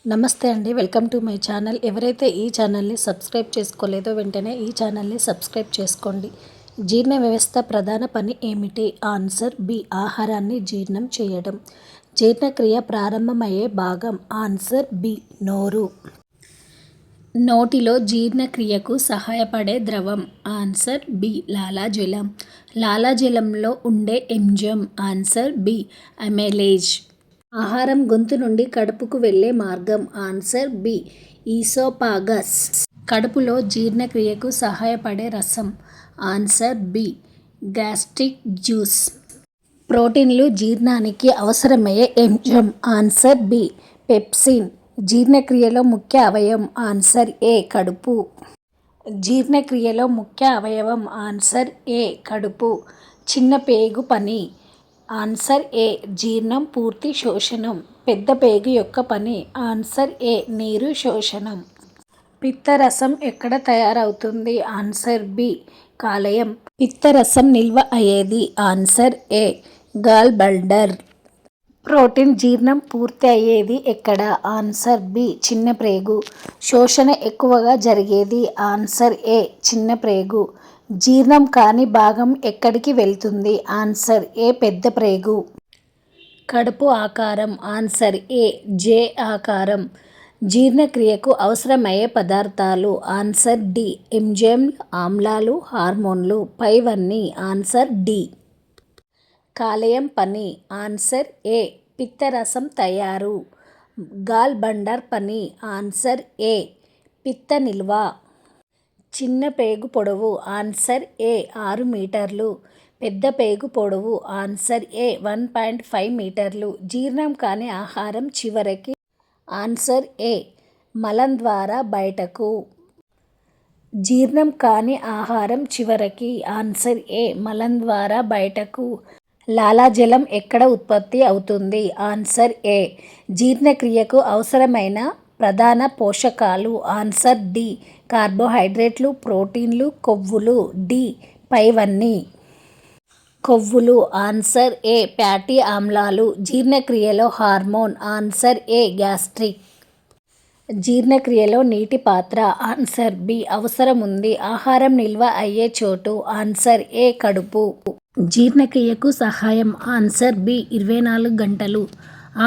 నమస్తే అండి, welcome to my channel. ఎవరైతే ఈ ఛానల్ని సబ్స్క్రైబ్ చేసుకోలేదో వెంటనే ఈ ఛానల్ని సబ్స్క్రైబ్ చేసుకోండి. జీర్ణ వ్యవస్థ ప్రధాన పని ఏమిటి? Answer B. ఆహారాన్ని జీర్ణం చేయడం. జీర్ణక్రియ ప్రారంభమయ్యే భాగం? Answer B. నోరు. నోటిలో జీర్ణక్రియకు సహాయపడే ద్రవం? Answer B. లాలాజలం. లాలాజలంలో ఉండే ఎంజైమ్? Answer B. అమైలేజ్. ఆహారం గొంతు నుండి కడుపుకు వెళ్ళే మార్గం? Answer B. ఈసోఫాగస్. కడుపులో జీర్ణక్రియకు సహాయపడే రసం? Answer B. Gastric juice. ప్రోటీన్లు జీర్ణానికి అవసరమయ్యే ఎంజైమ్? Answer B. పెప్సిన్. జీర్ణక్రియలో ముఖ్య అవయవం? Answer A. కడుపు. జీర్ణక్రియలో ముఖ్య అవయవం? Answer A. కడుపు. చిన్న పేగు పని? Answer A. జీర్ణం, పూర్తి శోషణం. పెద్ద పేగు యొక్క పని? Answer A. నీరు శోషణం. పిత్తరసం ఎక్కడ తయారవుతుంది? Answer B. కాలేయం. పిత్తరసం నిల్వ అయ్యేది? Answer A. Gallbladder. Protein జీర్ణం పూర్తి అయ్యేది ఎక్కడ? Answer B. చిన్న ప్రేగు. శోషణ ఎక్కువగా జరిగేది? ఆన్సర్ ఏ. చిన్న ప్రేగు. జీర్ణం కాని భాగం ఎక్కడికి వెళ్తుంది? ఆన్సర్ ఏ. పెద్ద ప్రేగు. కడుపు ఆకారం? ఆన్సర్ ఏ. జే ఆకారం. జీర్ణక్రియకు అవసరమయ్యే పదార్థాలు? Answer D. ఎంజైమ్లు, ఆమ్లాలు, హార్మోన్లు. పైవన్నీ? Answer D. కాలేయం పని? Answer A. పిత్తరసం తయారు. గాల్ బ్లాడర్ పని? Answer A. పిత్త నిల్వ. చిన్న పేగు పొడవు? ఆన్సర్ ఏ. 6 మీటర్లు. పెద్ద పేగు పొడవు? ఆన్సర్ ఏ. 1.5 మీటర్లు. జీర్ణం కాని ఆహారం చివరికి? Answer A. మలం ద్వారా బయటకు. జీర్ణం కాని ఆహారం చివరికి? Answer A. మలం ద్వారా బయటకు. లాలాజలం ఎక్కడ ఉత్పత్తి అవుతుంది? Answer A. జీర్ణక్రియకు అవసరమైన ప్రధాన పోషకాలు? Answer D. కార్బోహైడ్రేట్లు, ప్రోటీన్లు, కొవ్వులు. డి. పైవన్నీ? కొవ్వులు. Answer A. ఫ్యాటీ ఆమ్లాలు. జీర్ణక్రియలో హార్మోన్? Answer A. గ్యాస్ట్రిక్. జీర్ణక్రియలో నీటి పాత్ర? Answer B. అవసరం ఉంది. ఆహారం నిల్వ అయ్యే చోటు? Answer A. కడుపు. జీర్ణక్రియకు సహాయం? Answer B. 24 గంటలు.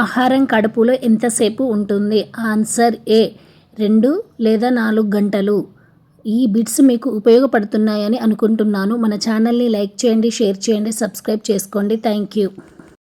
ఆహారం కడుపులో ఎంతసేపు ఉంటుంది? ఆన్సర్ ఏ. 2 లేదా 4 గంటలు. ఈ బిట్స్ మీకు ఉపయోగపడుతున్నాయని అనుకుంటున్నాను. మన ఛానల్ని లైక్ చేయండి, షేర్ చేయండి, సబ్స్క్రైబ్ చేసుకోండి. Thank you.